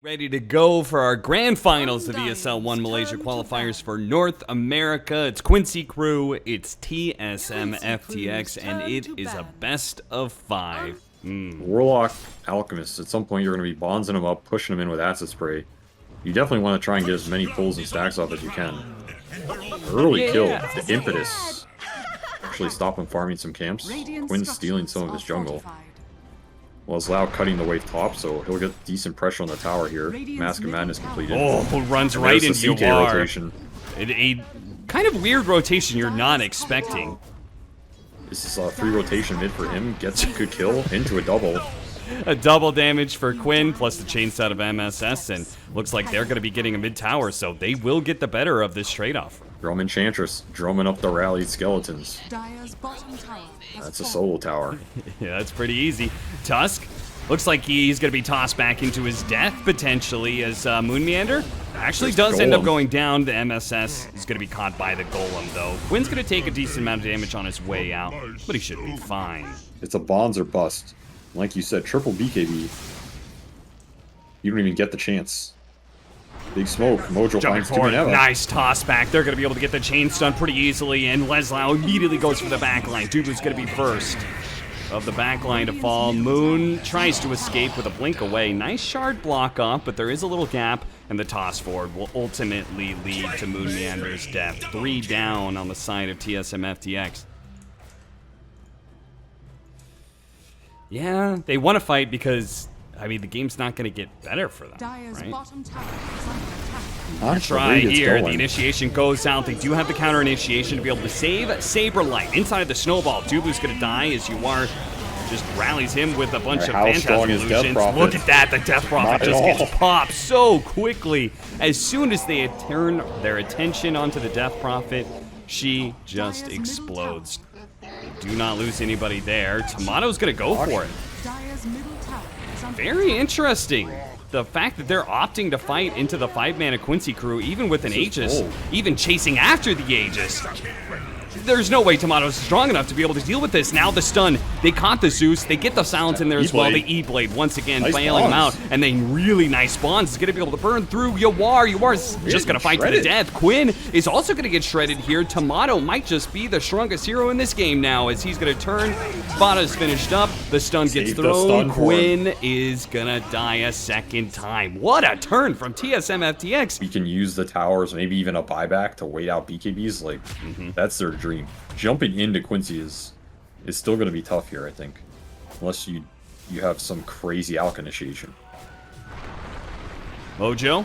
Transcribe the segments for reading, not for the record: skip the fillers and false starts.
Ready to go for our grand finals of ESL 1 Malaysia qualifiers for North America. It's Quincy crew, it's TSM FTX, and it is a best of 5. Warlock Alchemist, at some point you're going to be bonzing them up, pushing them in with acid spray. You definitely want to try and get as many pulls and stacks off as you can. Early kill, the impetus. Actually stop him farming some camps. Quinn's stealing some of his jungle. Well, cutting the wave top, so he'll get decent pressure on the tower here. Mask of Madness completed. Oh, runs right into CK UR. rotation. A kind of weird rotation you're not expecting. This is a free rotation mid for him. Gets a good kill into a double. A double damage for Quinn, plus the chainset of MSS, and looks like they're going to be getting a mid tower, so they will get the better of this trade-off. Drum Enchantress, drumming up the rallied skeletons. That's a solo tower. Yeah, that's pretty easy. Tusk, looks like he's going to be tossed back into his death, potentially, as Moon Meander actually does end up going down. The MSS is going to be caught by the Golem, though. Quinn's going to take a decent amount of damage on his way out, but he should be fine. It's a bonds or bust. Like you said, triple BKB. You don't even get the chance. Big smoke. Mojo finds forward. Nice toss back. They're going to be able to get the chain stun pretty easily, and Leslau immediately goes for the backline. Dubu's going to be first of the backline to fall. Moon tries to escape with a blink away. Nice shard block off, but there is a little gap, and the toss forward will ultimately lead to Moon Meander's death. 3 down on the side of TSM FTX. Yeah, they want to fight because, I mean, the game's not going to get better for them, right? Try here. The initiation goes out. They do have the counter initiation to be able to save Saberlight. Inside of the snowball, Dubu's going to die as UR just rallies him with a bunch of Phantasm illusions. Look at that. The Death Prophet just gets popped so quickly. As soon as they turn their attention onto the Death Prophet, she just explodes. Do not lose anybody there. Tomato's going to go for it. Very interesting. The fact that they're opting to fight into the 5-mana Quincy crew, even with an Aegis, even chasing after the Aegis. There's no way Tomato's strong enough to be able to deal with this. Now the stun, they caught the Zeus, they get the silence in there as well. The E-Blade once again bailing him out, and then really nice spawns is going to be able to burn through UR. UR's just going to fight to the death. Quinn is also going to get shredded here. Tomato might just be the strongest hero in this game now as he's going to turn. Spada's finished up, the stun gets thrown. Quinn is going to die a second time. What a turn from TSM FTX. We can use the towers, maybe even a buyback to wait out BKBs. Like, that's their dream. Jumping into Quincy is still going to be tough here, I think, unless you have some crazy alch initiation. Mojo,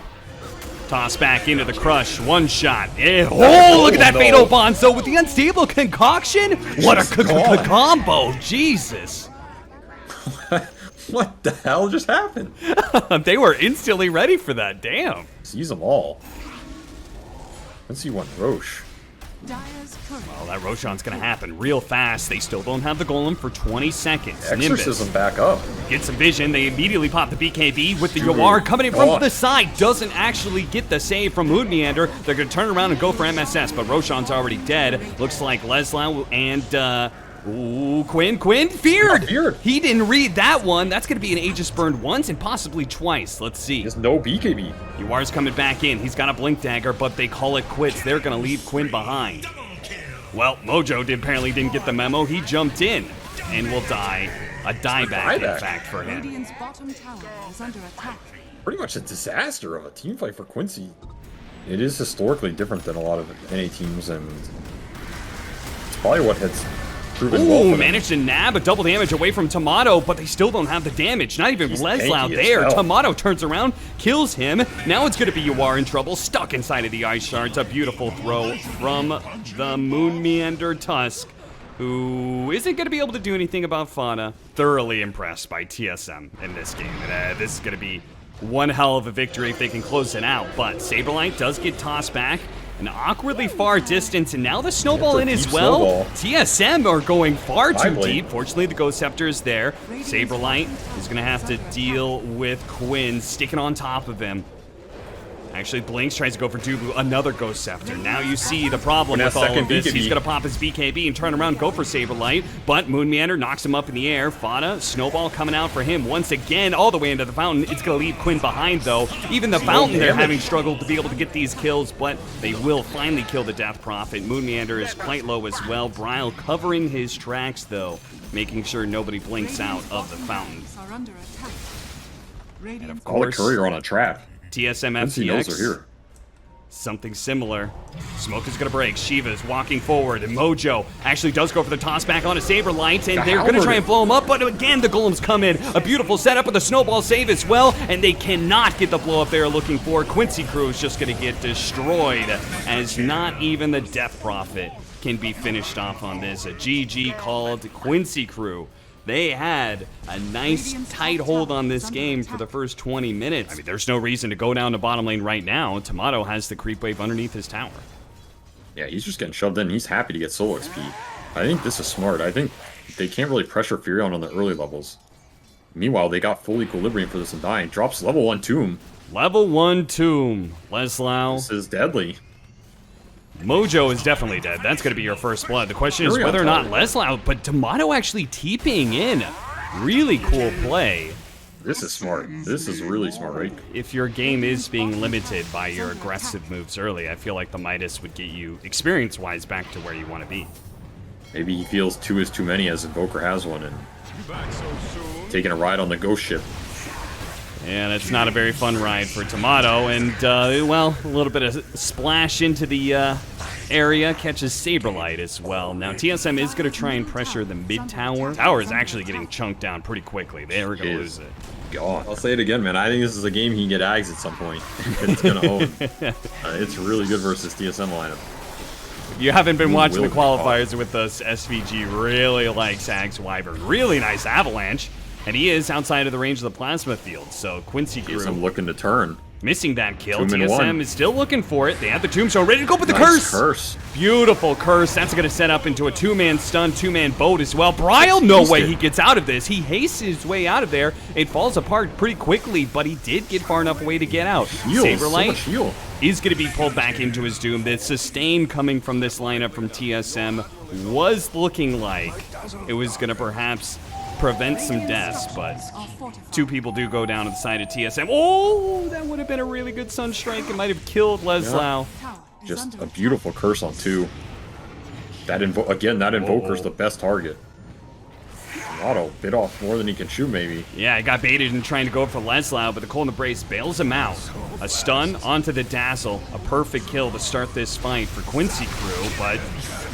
toss back into the crush, one shot. Oh, look at that fatal Bonzo with the unstable concoction. What a combo! Jesus. What the hell just happened? They were instantly ready for that. Damn. Seize them all. Let's see one Roche. Well, that Roshan's going to happen real fast. They still don't have the Golem for 20 seconds. Exorcism back up. Get some vision. They immediately pop the BKB with the UR coming in from the side. Doesn't actually get the save from Moon Meander. They're going to turn around and go for MSS, but Roshan's already dead. Looks like Leslau and Quinn feared. He didn't read that one. That's going to be an Aegis burned once and possibly twice. Let's see. There's no BKB. UR's coming back in. He's got a Blink Dagger, but they call it quits. They're going to leave Quinn behind. Well, Mojo apparently didn't get the memo. He jumped in and will die. A dieback, in fact, for him. Pretty much a disaster of a team fight for Quincy. It is historically different than a lot of NA teams, and it's probably what has proven well for them. Managed to nab a double damage away from Tomato, but they still don't have the damage. Not even Leslau there. Tomato turns around, kills him. Now it's going to be UR in trouble, stuck inside of the ice shards. A beautiful throw from the Moon Meander Tusk, who isn't going to be able to do anything about Fauna. Thoroughly impressed by TSM in this game. And, this is going to be one hell of a victory if they can close it out. But Saberlight does get tossed back an awkwardly far distance, and now the snowball in as well. TSM are going far too deep. Fortunately, the Ghost Scepter is there. Saberlight is going to have to deal with Quinn sticking on top of him. Actually, Blinks tries to go for Dubu, another Ghost Scepter. Now you see the problem with all of this. He's going to pop his BKB and turn around, go for Saberlight, but Moon Meander knocks him up in the air. Fada, Snowball coming out for him once again, all the way into the fountain. It's going to leave Quinn behind, though. Even the fountain, they're having struggled to be able to get these kills, but they will finally kill the Death Prophet. Moon Meander is quite low as well. Bryle covering his tracks, though, making sure nobody blinks out of the fountain. And of course, call the courier on a trap. TSM knows FTX, are here. something similar. Smoke is going to break. Shiva's walking forward, and Mojo actually does go for the toss back on a Saberlight, and they're going to try and blow him up, but again, the Golems come in. A beautiful setup with a snowball save as well, and they cannot get the blow up they're looking for. Quincy Crew is just going to get destroyed, as not even the Death Prophet can be finished off on this. A GG called Quincy Crew. They had a nice tight hold on this game for the first 20 minutes. I mean, there's no reason to go down to bottom lane right now. Tomato has the creep wave underneath his tower. Yeah, he's just getting shoved in. He's happy to get solo XP. I think this is smart. I think they can't really pressure Furion on the early levels. Meanwhile, they got full equilibrium for this Undying. Drops level 1 Tomb. Level 1 Tomb. Leslau. This is deadly. Mojo is definitely dead. That's going to be your first blood. The question is whether or not Leslau, but Tomato actually TPing in. Really cool play. This is smart. This is really smart, right? If your game is being limited by your aggressive moves early, I feel like the Midas would get you, experience-wise, back to where you want to be. Maybe he feels 2 is too many as Invoker has one and taking a ride on the ghost ship. And it's not a very fun ride for Tomato, and, well, a little bit of splash into the area, catches Saberlight as well. Now, TSM is going to try and pressure the mid tower. Tower is actually getting chunked down pretty quickly. They are going to lose it. God. I'll say it again, man. I think this is a game he can get Ags at some point. It's going to own. It's really good versus TSM lineup. If you haven't been watching the qualifiers with us, SVG really likes Ags Wyvern. Really nice Avalanche. And he is outside of the range of the plasma field, so Quincy Crew TSM looking to turn. Missing that kill. TSM is still looking for it. They have the tombstone ready to go with the curse. Beautiful curse. That's going to set up into a 2-man stun, 2-man boat as well. Bryle, no way he gets out of this. He hastes his way out of there. It falls apart pretty quickly, but he did get far enough away to get out. Saberlight is going to be pulled back into his doom. The sustain coming from this lineup from TSM was looking like it was going to perhaps prevent some deaths, but 2 people do go down on the side of TSM. Oh, that would have been a really good Sunstrike. It might have killed Leslau. Yeah. Just a beautiful curse on 2. That Invoker's the best target. Auto bit off more than he can shoot, maybe. Yeah, he got baited and trying to go for Leslau, but the Cold Embrace bails him out. A stun onto the Dazzle. A perfect kill to start this fight for Quincy Crew, but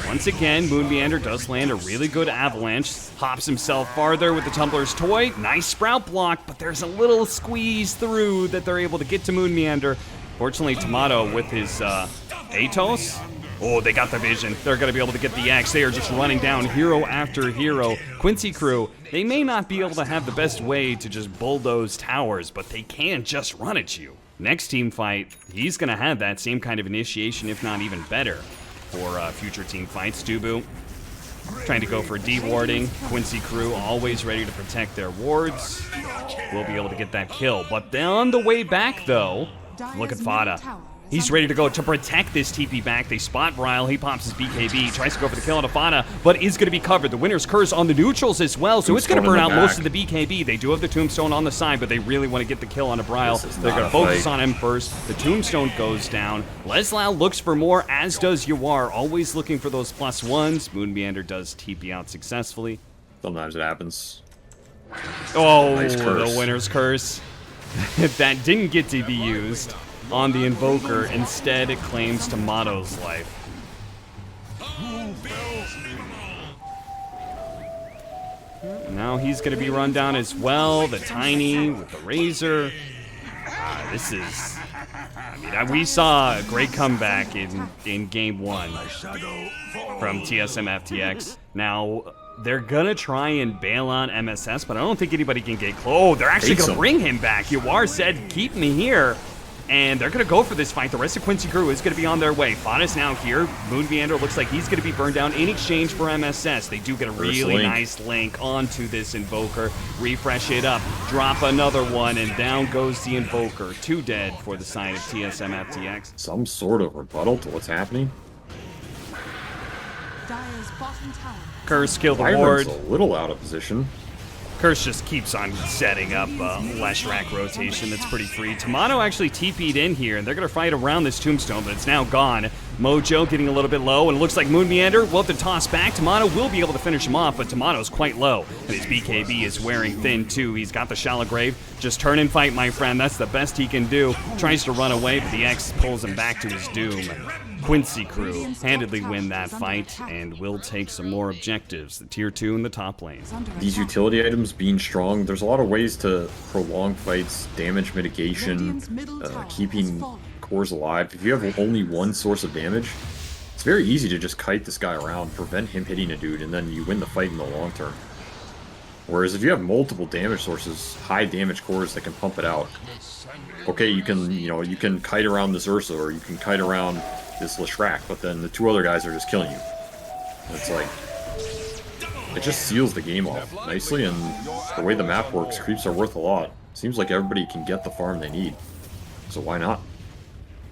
once again, Moon Meander does land a really good Avalanche. Hops himself farther with the Tumbler's Toy. Nice Sprout block, but there's a little squeeze through that they're able to get to Moon Meander. Fortunately, Tomato with his Atos. Oh, they got the vision. They're going to be able to get the X. They are just running down hero after hero. Quincy Crew, they may not be able to have the best way to just bulldoze towers, but they can just run at you. Next team fight, he's going to have that same kind of initiation, if not even better, for future team fights. Dubu trying to go for dewarding. Quincy Crew always ready to protect their wards. We'll be able to get that kill. But on the way back, though, look at Fada. He's ready to go to protect this TP back. They spot Bryle. He pops his BKB, tries to go for the kill on Fada, but is going to be covered. The winner's curse on the neutrals as well, so it's going to burn out most of the BKB. They do have the tombstone on the side, but they really want to get the kill on Bryle. They're going to focus on him first. The tombstone goes down. Leslau looks for more, as does Yawar, always looking for those +1s. Moon Meander does TP out successfully. Sometimes it happens. Oh, nice the winner's curse. That didn't get to be used on the Invoker. Instead, it claims Tomato's life. Now he's going to be run down as well. The Tiny with the Razor. This is... I mean, we saw a great comeback in Game 1 from TSM FTX. Now, they're going to try and bail on MSS, but I don't think anybody can get close. Oh, they're actually going to bring him back. Yawar said, keep me here. and they're going to go for this fight. The rest of Quincy crew is going to be on their way. Fada's now here. Moon Meander looks like he's going to be burned down in exchange for MSS. They do get a really nice link onto this Invoker. Refresh it up, drop another one, and down goes the Invoker. 2 dead for the side of TSM FTX. Some sort of rebuttal to what's happening. Curse kill the ward. A little out of position. Curse just keeps on setting up Leshrac rotation that's pretty free. Tomato actually TP'd in here, and they're going to fight around this tombstone, but it's now gone. Mojo getting a little bit low, and it looks like Moon Meander will have to toss back. Tomato will be able to finish him off, but Tomato's quite low, and his BKB is wearing thin too. He's got the Shallow Grave. Just turn and fight, my friend. That's the best he can do. Tries to run away, but the X pulls him back to his doom. Quincy crew handedly win that fight and will take some more objectives. The tier 2 in the top lane. These utility items being strong, there's a lot of ways to prolong fights, damage mitigation, keeping cores alive. If you have only one source of damage, it's very easy to just kite this guy around, prevent him hitting a dude, and then you win the fight in the long term. Whereas if you have multiple damage sources, high damage cores that can pump it out, okay, you can kite around this Ursa, or you can kite around this Leshrac, but then the 2 other guys are just killing you. It's like, it just seals the game off nicely, and the way the map works, creeps are worth a lot. Seems like everybody can get the farm they need, so why not?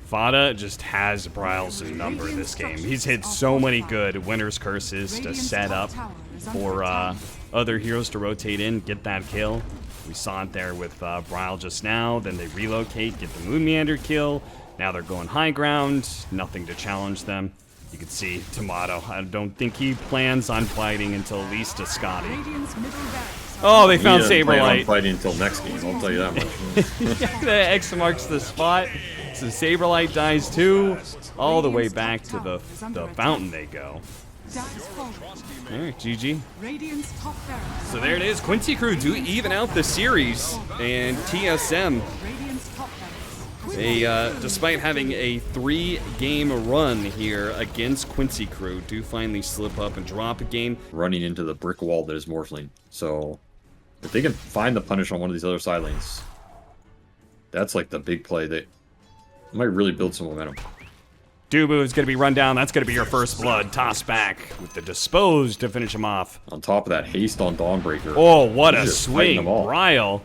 Fada just has Bryle's number in this game. He's hit so many good Winter's Curses to set up for other heroes to rotate in, get that kill. We saw it there with Bryle just now. Then they relocate, get the Moon Meander kill. Now they're going high ground, nothing to challenge them. You can see Tomato. I don't think he plans on fighting until at least a Scotty. Oh, they found Saberlight. Plan on fighting until next game, I'll tell you that much. Yeah, the X marks the spot. So Saberlight dies too. All the way back to the fountain they go. Alright, GG. So there it is. Quincy crew do even out the series, and TSM, despite having a 3-game run here against Quincy crew, do finally slip up and drop a game. Running into the brick wall that is Morphling. So if they can find the punish on one of these other side lanes, that's like the big play that might really build some momentum. Dubu is going to be run down. That's going to be your first blood. Toss back with the Dispose to finish him off. On top of that, haste on Dawnbreaker. Oh, what a swing. Ryle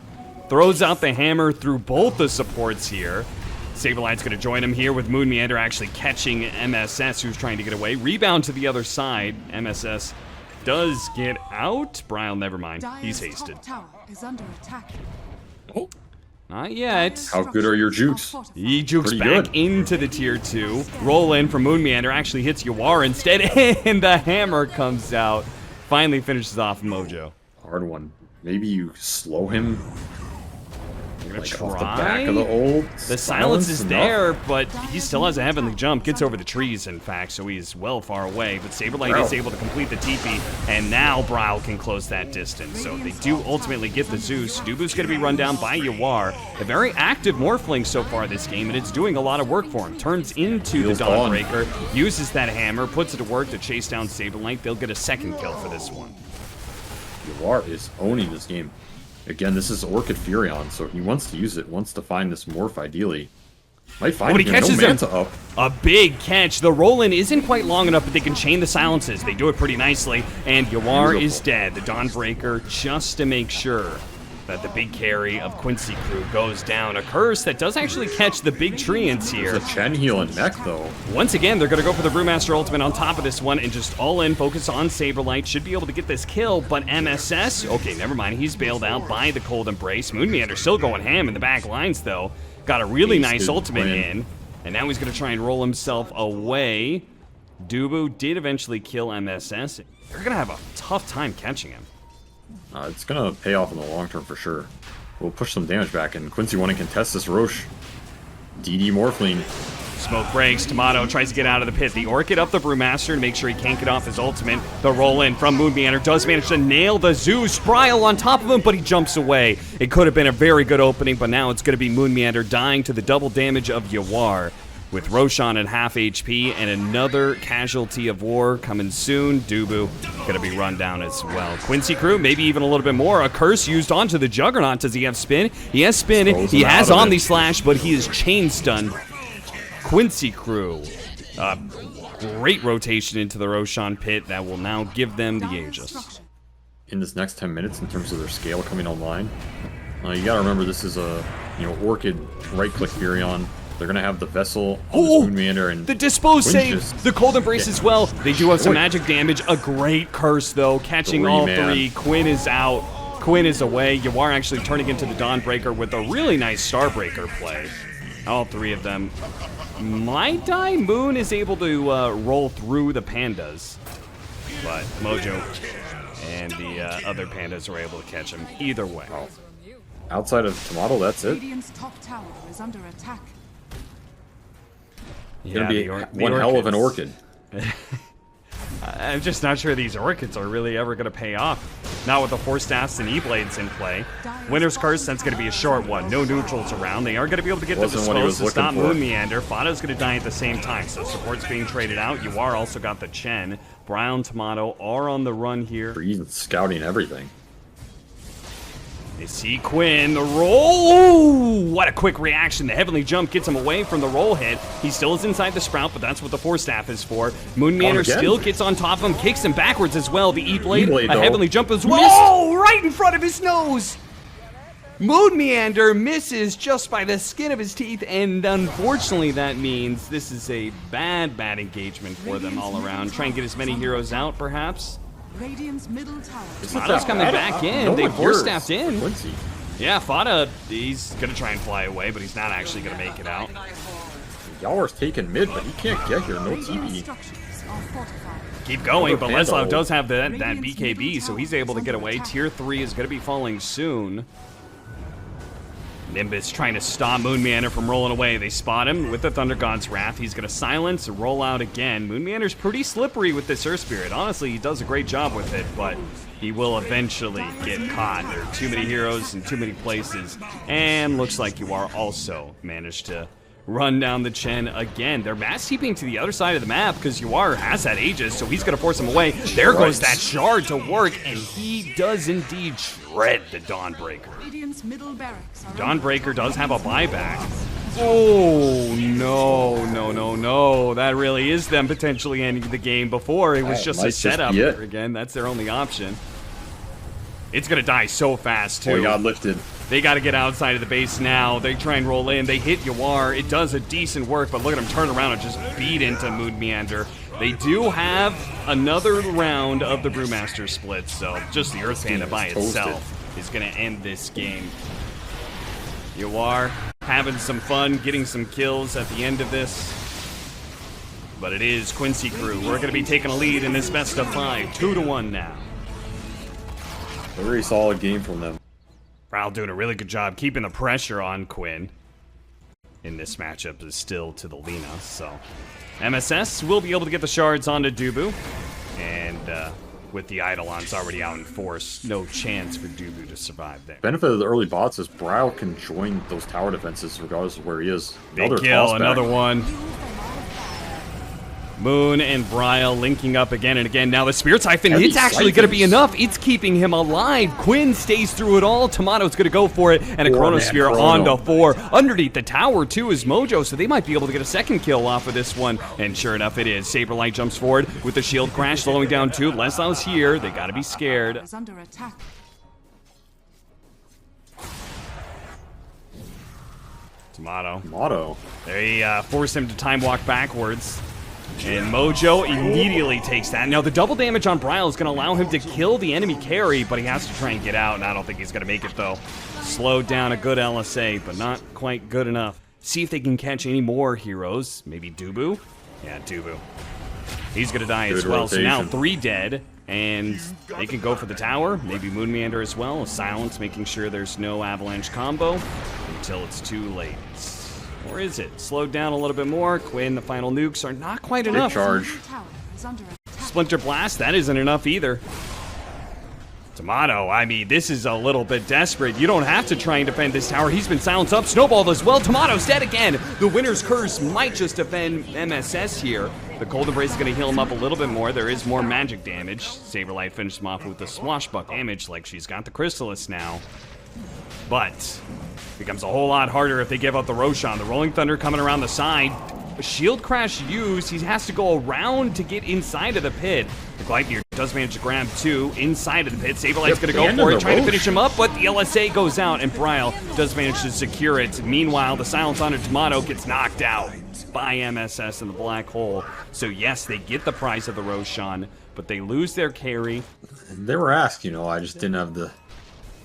throws out the hammer through both the supports here. Saberlight's going to join him here with Moon Meander actually catching MSS, who's trying to get away. Rebound to the other side. MSS does get out. Bryle, never mind. He's hasted. Oh. Not yet. How good are your jukes? He jukes Pretty back good. into the tier 2. Roll in from Moon Meander. Actually hits Yawar instead, and the hammer comes out. Finally finishes off Mojo. Hard one. Maybe you slow him. Like try. off the back of the old. The silence is there, but he still has a heavenly jump. Gets over the trees, in fact, so he's well far away. But Saberlight is able to complete the TP, and now Bryle can close that distance. So they do ultimately get the Zeus. Dubu's going to be run down by Yawar. A very active Morphling so far this game, and it's doing a lot of work for him. Turns into the Dawnbreaker, uses that hammer, puts it to work to chase down Saberlight. They'll get a second kill for this one. Yawar is owning this game. Again, this is Orchid Furion, so he wants to use it, wants to find this morph ideally. Might find he catches no Manta up. A big catch. The roll-in isn't quite long enough, but they can chain the silences. They do it pretty nicely, and Yawar is dead. The Dawnbreaker, just to make sure that the big carry of Quincy crew goes down. A curse that does actually catch the big treants here. There's a Chen heal and mech, though. Once again, they're going to go for the Brewmaster ultimate on top of this one and just all in, focus on Saberlight. Should be able to get this kill, but MSS, okay, never mind. He's bailed out by the Cold Embrace. Moon Meander still going ham in the back lines, though. Got a really nice ultimate in, and now he's going to try and roll himself away. Dubu did eventually kill MSS. They're going to have a tough time catching him. It's going to pay off in the long term for sure. We'll push some damage back, and Quincy want to contest this Roche. DD Morphling. Smoke breaks. Tomato tries to get out of the pit. The Orchid up the Brewmaster to make sure he can't get off his ultimate. The roll-in from Moon Meander does manage to nail the Zeus. Bryle on top of him, but he jumps away. It could have been a very good opening, but now it's going to be Moon Meander dying to the double damage of Yawar. with Roshan at half HP and another casualty of war coming soon. Dubu gonna be run down as well. Quincy Crew, maybe even a little bit more. A curse used onto the Juggernaut. Does he have spin? He has spin. He has Omni Slash, but he is chain stunned. Quincy Crew, great rotation into the Roshan pit that will now give them the Aegis. In this next 10 minutes, in terms of their scale coming online, you gotta remember this is a Orchid right-click Furion. They're gonna have the Vessel, Moon Meander, and the Dispose save, the Cold Embrace as well. They do have some magic damage. A great curse though, catching all three. Quinn is out. Quinn is away. Yawar actually turning into the Dawnbreaker with a really nice Starbreaker play. All three of them might die. Moon is able to roll through the pandas, but Mojo and the other pandas were able to catch him either way. Outside of Tomato, that's it. Radiant's top tower is under attack. It's gonna be one hell of an Orchid. I'm just not sure these Orchids are really ever going to pay off. Not with the Force Staffs and E-Blades in play. Winter's Curse, that's going to be a short one. No neutrals around. They are going to be able to get the Dispose to stop Moon Meander. Fada's going to die at the same time, so support's being traded out. Yawar also got the Chen. Brown, Tomato are on the run here. They're even scouting everything. They see Quinn, the roll. Ooh, what a quick reaction. The Heavenly Jump gets him away from the roll hit. He still is inside the Sprout, but that's what the Force Staff is for. Moon Meander still gets on top of him, kicks him backwards as well. The E-Blade, a Heavenly Jump as well. Oh, right in front of his nose. Moon Meander misses just by the skin of his teeth, and unfortunately that means this is a bad engagement for them all around. Try and get as many heroes out, perhaps. Radiant's middle tower. Fada's coming back in. They Force Staffed in. Yeah, Fada, he's going to try and fly away, but he's not actually going to make it out. Yawar's taking mid, but he can't get here. No TP. Keep going, but Leslav does have that BKB, so he's able to get away. Tier 3 is going to be falling soon. Nimbus trying to stop Moon Meander from rolling away. They spot him with the Thunder God's Wrath. He's going to silence and roll out again. Moon Meander's pretty slippery with this Earth Spirit. Honestly, he does a great job with it, but he will eventually get caught. There are too many heroes in too many places. And looks like Yawar also managed to run down the Chen again. They're mass heaping to the other side of the map because Yawar has that Aegis, so he's going to force him away. There goes that shard to work, and he does indeed shred the Dawnbreaker. Dawnbreaker does have a buyback. Oh, no. That really is them potentially ending the game. Before, it was just a setup here again. That's their only option. It's going to die so fast, too. Oh, he got lifted. They got to get outside of the base now. They try and roll in. They hit Yawar. It does a decent work, but look at him turn around and just beat into Moon Meander. They do have another round of the Brewmaster split, so just the Earth Panda by itself is going to end this game. Yawar having some fun, getting some kills at the end of this. But it is Quincy Crew. We're going to be taking a lead in this best of 5, 2-1 now. A very solid game from them. Prowl doing a really good job keeping the pressure on Quinn. In this matchup is still to the Lina, so MSS will be able to get the shards onto Dubu. And with the Eidolons already out in force, no chance for Dubu to survive there. Benefit of the early bots is Brow can join those tower defenses regardless of where he is. Big kill, another one. Moon and Bryle linking up again and again. Now the Spirit Siphon, it's actually going to be enough. It's keeping him alive. Quinn stays through it all. Tomato's going to go for it. And a Chronosphere onto 4. Underneath the tower, too, is Mojo, so they might be able to get a second kill off of this one. And sure enough, it is. Saberlight jumps forward with the shield crash, slowing down 2. Leslau's here. They got to be scared. Tomato. They force him to time walk backwards. And Mojo immediately takes that. Now, the double damage on Bryle is going to allow him to kill the enemy carry, but he has to try and get out, and I don't think he's going to make it, though. Slowed down a good LSA, but not quite good enough. See if they can catch any more heroes. Maybe Dubu? Yeah, Dubu. He's going to die as well, so now 3 dead, and they can go for the tower. Maybe Moon Meander as well. Silence, making sure there's no avalanche combo until it's too late. Or is it? Slowed down a little bit more. Quinn, the final nukes are not quite enough. Charge. Splinter Blast, that isn't enough either. Tomato, I mean, this is a little bit desperate. You don't have to try and defend this tower. He's been silenced up, snowballed as well. Tomato's dead again. The winner's curse might just defend MSS here. The Cold Embrace is going to heal him up a little bit more. There is more magic damage. Saberlight finishes him off with the swashbuckle damage, like she's got the Chrysalis now. But becomes a whole lot harder if they give up the Roshan. The Rolling Thunder coming around the side. A shield crash used. He has to go around to get inside of the pit. The Gleipnir does manage to grab 2 inside of the pit. Saberlight's going to go for it, trying to finish him up, but the LSA goes out, and Bryle does manage to secure it. Meanwhile, the Silence on Tomato gets knocked out by MSS in the black hole. So yes, they get the prize of the Roshan, but they lose their carry. They were asked, you know, I just didn't have the...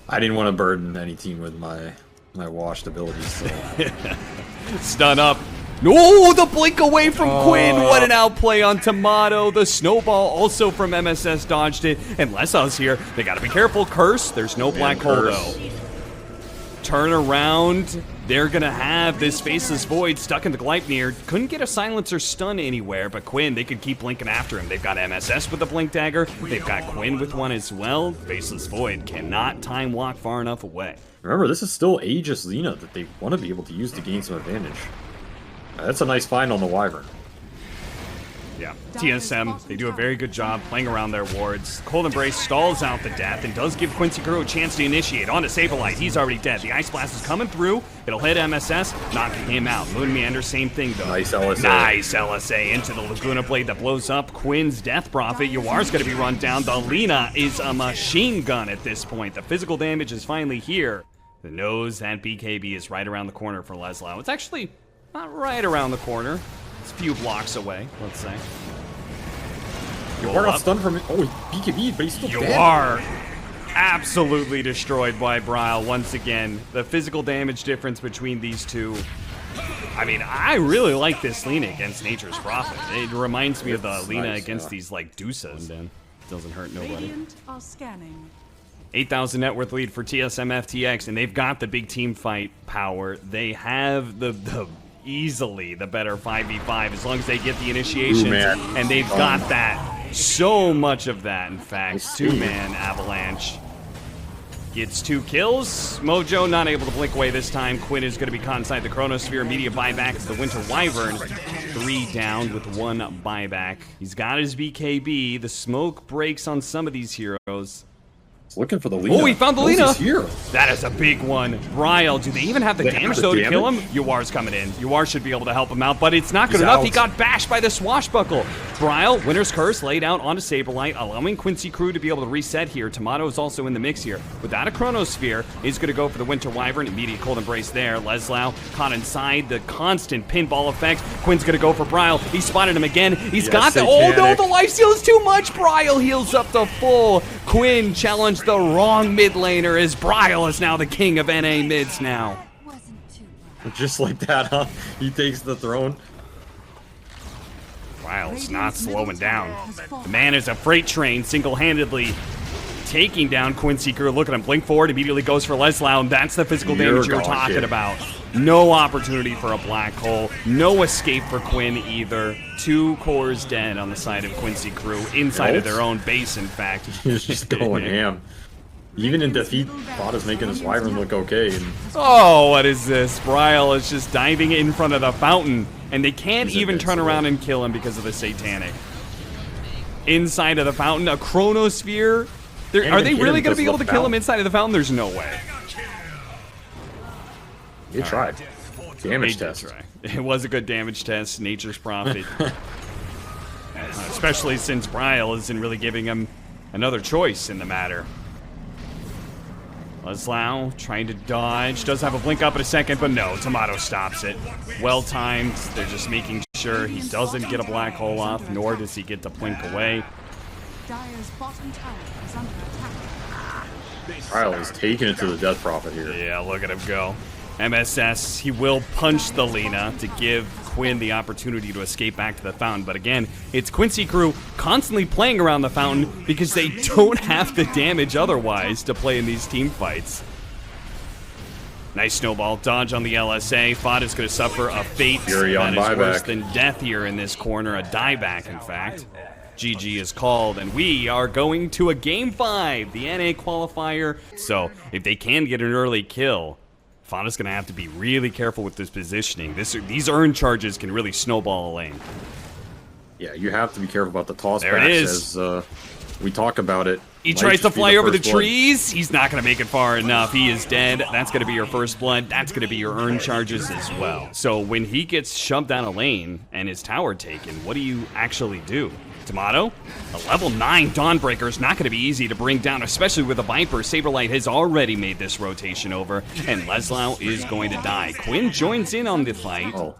I didn't want to burden any team with my washed abilities, so... Stun up. No, the blink away from Quinn. What an outplay on Tomato. The snowball also from MSS dodged it. And Lesa's here. They got to be careful. Curse. There's no black hole, though. Turn around. They're going to have this Faceless Void stuck in the Gleipnir. Couldn't get a Silencer stun anywhere, but Quinn, they could keep blinking after him. They've got MSS with a Blink Dagger. They've got Quinn with one as well. Faceless Void cannot time walk far enough away. Remember, this is still Aegis Lina that they want to be able to use to gain some advantage. That's a nice find on the Wyvern. Yeah, TSM, they do a very good job playing around their wards. Cold Embrace stalls out the death and does give Quincy Crew a chance to initiate. On to Saberlight, he's already dead. The Ice Blast is coming through. It'll hit MSS, knocking him out. Moon Meander, same thing though. Nice LSA. Nice LSA into the Laguna Blade that blows up. Quinn's Death Prophet. Yuar's going to be run down. The Lina is a machine gun at this point. The physical damage is finally here. The nose at BKB is right around the corner for Leslau. It's actually not right around the corner. It's a few blocks away, let's say. Yuar got stunned from it. Oh, BKB, but he's still dead. Yuar absolutely destroyed by Bryle once again. The physical damage difference between these two. I mean, I really like this Lina against Nature's Prophet. It reminds me of the Lina against these, like, Deuces. Doesn't hurt nobody. Radiant are scanning. 8,000 net worth lead for TSM FTX, and they've got the big team fight power. They have the easily the better 5v5 as long as they get the initiations, and they've got that. So much of that, in fact. Two-man Avalanche gets 2 kills. Mojo not able to blink away this time. Quinn is going to be caught inside the Chronosphere. Immediate buyback is the Winter Wyvern. 3 down with 1 buyback. He's got his BKB. The smoke breaks on some of these heroes. Looking for the Lina. Oh, he found the Lina. Here. That is a big one. Bryle, do they even have the damage, though, to kill him? Yuar's coming in. Yuar should be able to help him out, but it's not good enough. He got bashed by the swashbuckle. Bryle, Winter's Curse, laid out onto Saberlight, allowing Quincy Crew to be able to reset here. Tomato is also in the mix here. Without a Chronosphere, he's going to go for the Winter Wyvern. Immediate Cold Embrace there. Leslau caught inside the constant pinball effect. Quinn's going to go for Bryle. He spotted him again. He's got the... Oh, no, the life steal is too much. Bryle heals up to full. Quinn challenged the wrong mid laner as Bryle is now the king of NA mids now. Just like that, huh? He takes the throne. Bryle's not slowing down. The man is a freight train, single-handedly taking down Quincy Crew. Look at him, blink forward, immediately goes for Leslau, and that's the physical damage you're talking about. No opportunity for a black hole, no escape for Quinn either. 2 cores dead on the side of Quincy Crew, inside of their own base, in fact. He's just going ham. Even in defeat, Thought is making his Wyvern look okay. And oh, what is this? Bryle is just diving in front of the fountain, and they can't even turn around and kill him because of the Satanic. Inside of the fountain, a Chronosphere. Are they really going to be able to kill him inside of the fountain? There's no way. They tried. Damage test. It was a good damage test. Nature's Prophet. Especially since Bryle isn't really giving him another choice in the matter. Leslau trying to dodge. Does have a blink up in a second, but no. Tomato stops it. Well timed. They're just making sure he doesn't get a black hole off, nor does he get to blink away. Dire's bottom tower is under attack. Bryle is taking it to the Death Prophet here. Yeah, look at him go. MSS, he will punch the Lina to give Quinn the opportunity to escape back to the fountain. But again, it's Quincy Crew constantly playing around the fountain because they don't have the damage otherwise to play in these team fights. Nice snowball dodge on the LSA. Fod is going to suffer a fate that is worse than death here in this corner. A dieback, in fact. GG is called, and we are going to a Game 5, the NA qualifier. So if they can get an early kill, Fana's going to have to be really careful with this positioning. These earn charges can really snowball a lane. Yeah, you have to be careful about the toss There it backs is. As we talk about it. He Might tries just to be fly over the first blood. trees. He's not going to make it far enough. He is dead. That's going to be your first blood. That's going to be your earn charges as well. So when he gets shoved down a lane and his tower taken, what do you actually do? Tomato, a level 9 Dawnbreaker is not going to be easy to bring down, especially with a Viper. Saberlight has already made this rotation over, and Leslau is going to die. Quinn joins in on the fight. Oh.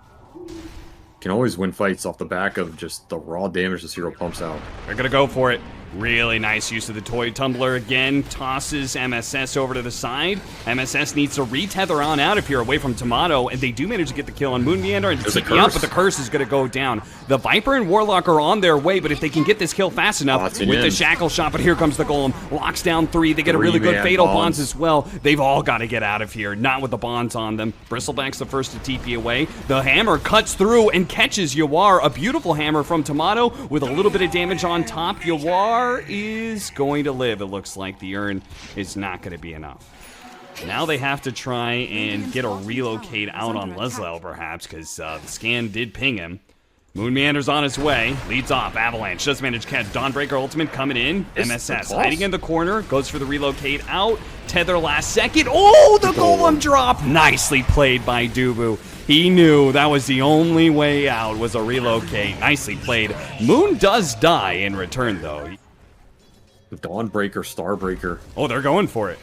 Can always win fights off the back of just the raw damage this hero pumps out. They're going to go for it. Really nice use of the toy tumbler again. Tosses MSS over to the side. MSS needs to retether on out of here away from Tomato, and they do manage to get the kill on Moon Meander and TP up, but the curse is going to go down. The Viper and Warlock are on their way, but if they can get this kill fast enough with the shackle shot, but here comes the Golem. Locks down 3. They get a really good fatal bonds as well. They've all got to get out of here, not with the bonds on them. Bristleback's the first to TP away. The hammer cuts through and catches Yawar. A beautiful hammer from Tomato with a little bit of damage on top. Yawar is going to live. It looks like the earn is not going to be enough. Now they have to try and get a relocate out on Leslau, perhaps, because the scan did ping him. Moon Meander's on his way. Leads off. Avalanche does manage to catch Dawnbreaker ultimate coming in. MSS hiding in the corner. Goes for the relocate out. Tether last second. Oh, the Golem drop. Nicely played by Dubu. He knew that was the only way out, was a relocate. Nicely played. Moon does die in return, though. Dawnbreaker, Starbreaker. Oh, they're going for it.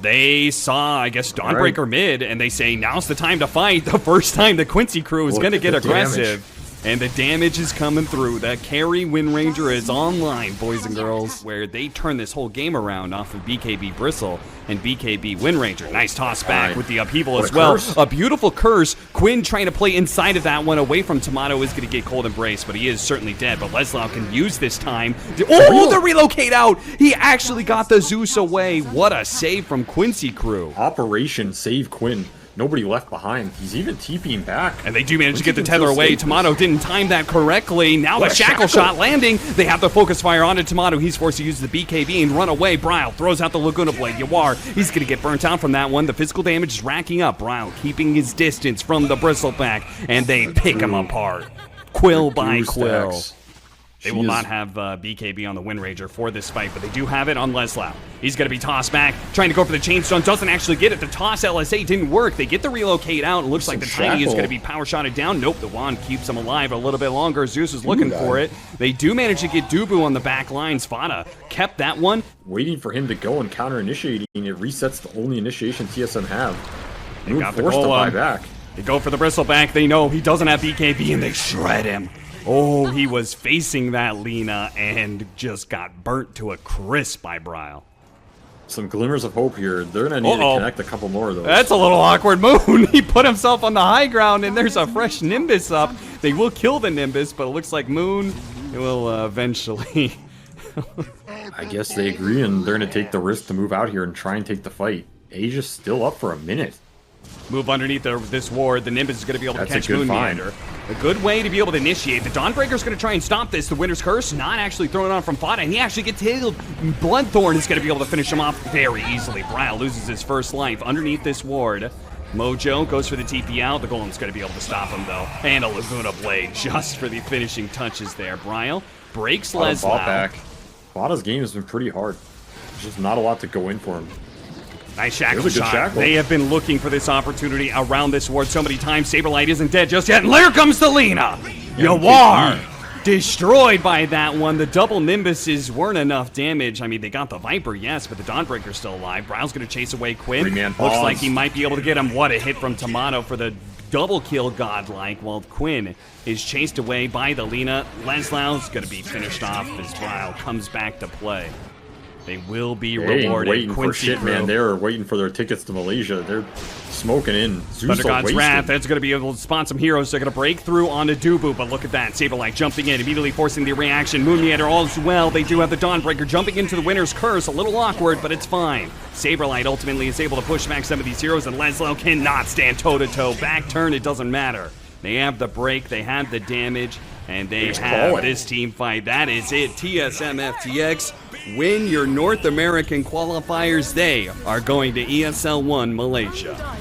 They saw, I guess, Dawnbreaker mid, and they say, now's the time to fight. The first time the Quincy crew is going to get aggressive. And the damage is coming through. That carry Wind Ranger is online, boys and girls, where they turn this whole game around off of BKB Bristle and BKB Wind Ranger. Nice toss back with the upheaval as well. A beautiful curse. Quinn trying to play inside of that one away from Tomato is going to get cold embrace, but he is certainly dead. But Leslau can use this time. Oh, the relocate out. He actually got the Zeus away. What a save from Quincy crew. Operation Save Quinn. Nobody left behind. He's even TPing back. And they do manage to get the tether away. Tomato didn't time that correctly. Now the shackle shot landing. They have the focus fire onto Tomato. He's forced to use the BKB and run away. Bryle throws out the Laguna Blade. Yawar, he's going to get burnt out from that one. The physical damage is racking up. Bryle keeping his distance from the Bristleback, and they pick him apart. Quill by quill. They will not have BKB on the Wind Ranger for this fight, but they do have it on Leslau. He's going to be tossed back, trying to go for the Chainstone. Doesn't actually get it. The toss LSA didn't work. They get the relocate out. It looks like the Tiny is going to be power shotted down. Nope, the wand keeps him alive a little bit longer. Zeus is looking for it. They do manage to get Dubu on the back lines. Fana kept that one. Waiting for him to go and counter-initiating. It resets the only initiation TSM have. They got the forced to buy Golem. back. They go for the Bristleback. They know he doesn't have BKB, and they shred him. Oh, he was facing that Lina and just got burnt to a crisp by Bryle. Some glimmers of hope here. They're going to need to connect a couple more of those. That's a little awkward. Moon, he put himself on the high ground, and there's a fresh Nimbus up. They will kill the Nimbus, but it looks like Moon will eventually. I guess they agree, and they're going to take the risk to move out here and try and take the fight. Asia's still up for a minute. Move underneath this ward. The Nimbus is going to be able to catch a good Moon find. Meander. A good way to be able to initiate. The Dawnbreaker's going to try and stop this. The Winter's Curse not actually thrown on from Fada, and he actually gets healed. Bloodthorn is going to be able to finish him off very easily. Bryle loses his first life underneath this ward. Mojo goes for the TP out. The Golem's going to be able to stop him, though. And a Laguna Blade just for the finishing touches there. Bryle breaks Leslau. Back. Fada's game has been pretty hard. There's just not a lot to go in for him. Nice shackle shot. They have been looking for this opportunity around this ward so many times. Saberlight isn't dead just yet. And there comes the Lina. Yawar destroyed by that one. The double Nimbuses weren't enough damage. I mean, they got the Viper, yes, but the Dawnbreaker's still alive. Bryle's going to chase away Quinn. Looks like he might be able to get him. What a hit from Tomato for the double kill godlike, while Quinn is chased away by the Lina. Leslau's going to be finished off as Bryle comes back to play. They will be rewarded. Waiting for shit, man. They're waiting for their tickets to Malaysia. They're smoking in. Thunder God's Wrath, that's going to be able to spawn some heroes. They're going to break through onto Dubu, but look at that. Saberlight jumping in, immediately forcing the reaction. Moon Meander all as well. They do have the Dawnbreaker jumping into the Winter's Curse. A little awkward, but it's fine. Saberlight ultimately is able to push back some of these heroes, and Leslau cannot stand toe-to-toe. Back turn, it doesn't matter. They have the break, they have the damage. And they Just have call it. this team fight. That is it. TSM FTX win your North American qualifiers. They are going to ESL 1 Malaysia.